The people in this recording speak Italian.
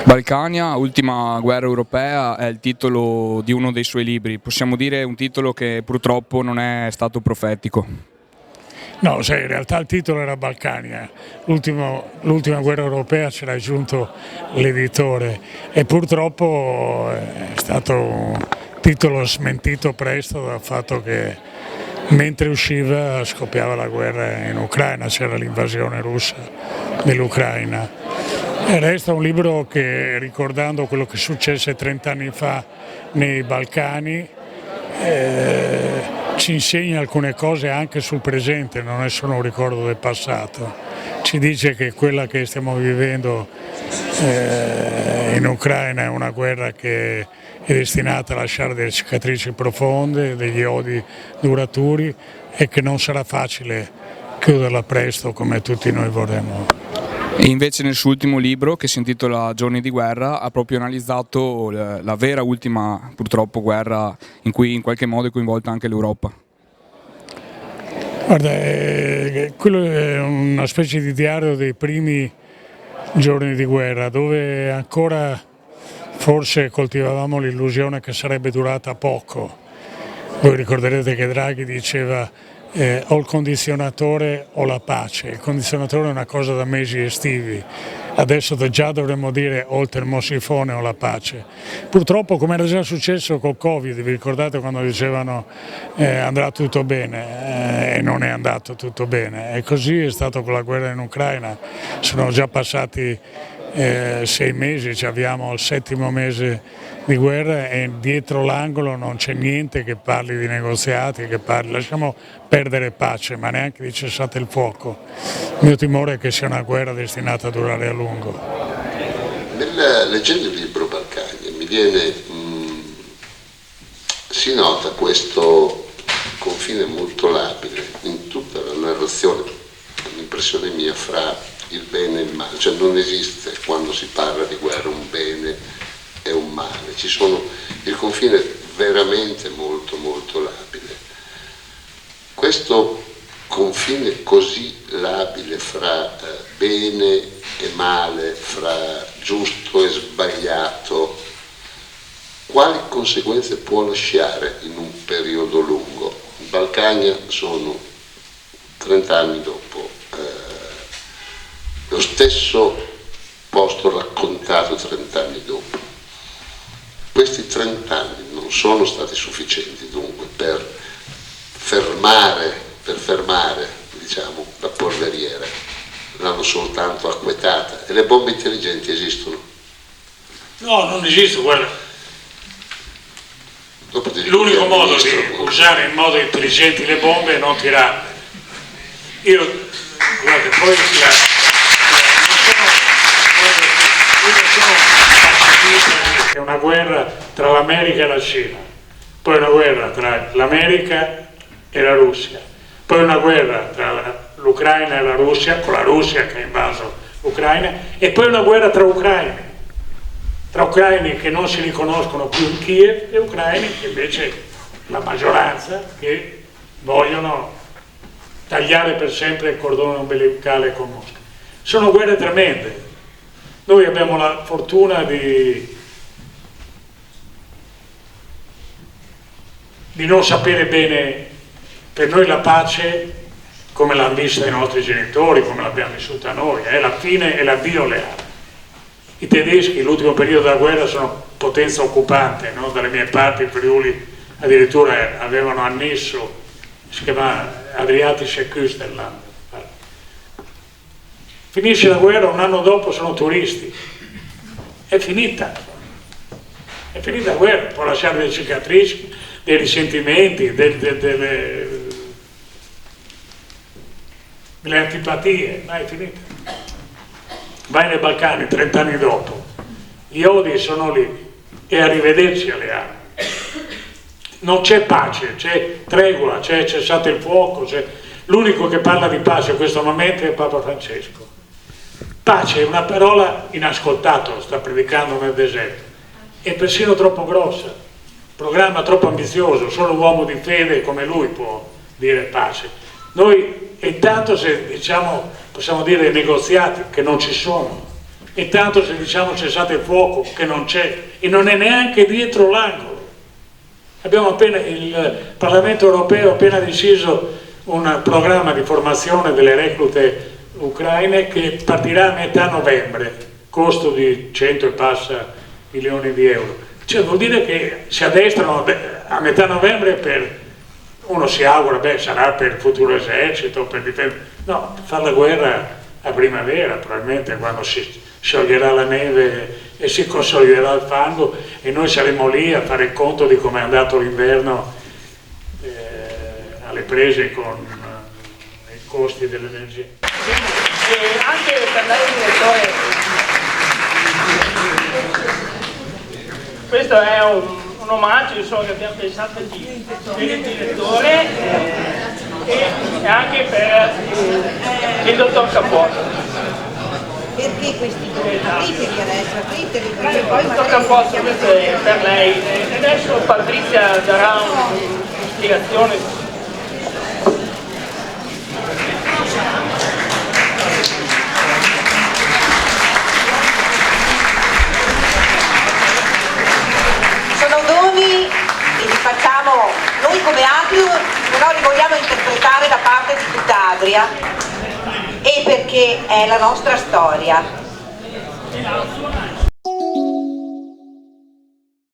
Balcania, ultima guerra europea, è il titolo di uno dei suoi libri. Possiamo dire un titolo che purtroppo non è stato profetico. No, sai, in realtà il titolo era Balcania, l'ultima guerra europea ce l'ha aggiunto l'editore e purtroppo è stato un titolo smentito presto dal fatto che mentre usciva scoppiava la guerra in Ucraina, c'era l'invasione russa dell'Ucraina. E resta un libro che, ricordando quello che successe 30 anni fa nei Balcani, ci insegna alcune cose anche sul presente, non è solo un ricordo del passato. Ci dice che quella che stiamo vivendo in Ucraina è una guerra che è destinata a lasciare delle cicatrici profonde, degli odi duraturi e che non sarà facile chiuderla presto come tutti noi vorremmo. E invece nel suo ultimo libro, che si intitola Giorni di guerra, ha proprio analizzato la vera ultima, purtroppo, guerra in cui in qualche modo è coinvolta anche l'Europa. Guarda, quello è una specie di diario dei primi giorni di guerra, dove ancora forse coltivavamo l'illusione che sarebbe durata poco. Voi ricorderete che Draghi diceva o il condizionatore o la pace. Il condizionatore è una cosa da mesi estivi, adesso già dovremmo dire o il termosifone o la pace. Purtroppo, come era già successo col Covid, vi ricordate quando dicevano andrà tutto bene e non è andato tutto bene, e così è stato con la guerra in Ucraina. Sono già passati 6 mesi, abbiamo il 7° mese di guerra e dietro l'angolo non c'è niente che parli di negoziati, lasciamo perdere pace, ma neanche di cessate il fuoco. Il mio timore è che sia una guerra destinata a durare a lungo. Leggendo il libro Balcani si nota questo confine molto labile in tutta la narrazione, l'impressione mia, fra il bene e il male, cioè non esiste quando si parla di guerra un bene e un male, il confine è veramente molto molto labile. Questo confine così labile fra bene e male, fra giusto e sbagliato, quali conseguenze può lasciare in un periodo lungo? In Balcania sono 30 anni dopo, lo stesso posto raccontato 30 anni dopo. Questi 30 anni non sono stati sufficienti dunque per fermare diciamo, la polveriera, l'hanno soltanto acquetata. E le bombe intelligenti esistono? No, non esistono, guarda. L'unico modo di usare in modo intelligente le bombe è non tirarle. Guardate, poi è una guerra tra l'America e la Cina, poi una guerra tra l'America e la Russia, poi una guerra tra l'Ucraina e la Russia, con la Russia che ha invaso l'Ucraina, e poi una guerra tra ucraini che non si riconoscono più in Kiev e ucraini che invece la maggioranza che vogliono tagliare per sempre il cordone ombelicale con Mosca. Sono guerre tremende. Noi abbiamo la fortuna di non sapere bene, per noi la pace, come l'hanno vista i nostri genitori, come l'abbiamo vissuta noi, è la fine e l'addio alle armi. I tedeschi, l'ultimo periodo della guerra, sono potenza occupante, no? Dalle mie parti, il Friuli, addirittura avevano annesso, si chiama Adriatische Küstenland. Finisce la guerra, un anno dopo sono turisti. È finita la guerra, può lasciare delle cicatrici, dei risentimenti, delle antipatie, ma è finita. Vai nei Balcani 30 anni dopo, gli odi sono lì e arrivederci alle armi. Non c'è pace, c'è tregua, c'è cessate il fuoco, l'unico che parla di pace in questo momento è Papa Francesco. Pace è una parola inascoltata, sta predicando nel deserto, è persino troppo grossa, programma troppo ambizioso, solo un uomo di fede come lui può dire pace. Noi intanto, se diciamo, possiamo dire negoziati che non ci sono, e tanto se diciamo cessate il fuoco, che non c'è, e non è neanche dietro l'angolo. Il Parlamento europeo ha appena deciso un programma di formazione delle reclute ucraine che partirà a metà novembre, costo di 100 e passa milioni di euro. Cioè vuol dire che si addestrano a metà novembre uno si augura, sarà per il futuro esercito, per difendere, no, fare la guerra a primavera, probabilmente quando si scioglierà la neve e si consoliderà il fango e noi saremo lì a fare il conto di come è andato l'inverno alle prese con i costi dell'energia. Anche per lei, direttore, questo è un omaggio insomma, che abbiamo pensato per il direttore e anche per il dottor Capuozzo. Perché questi apriteli adesso, apriteli perché poi Il dottor Capuozzo, questo è per lei. E adesso Patrizia darà una spiegazione. sono doni che li facciamo noi come Adrio, però li vogliamo interpretare da parte di tutta Adria e perché è la nostra storia.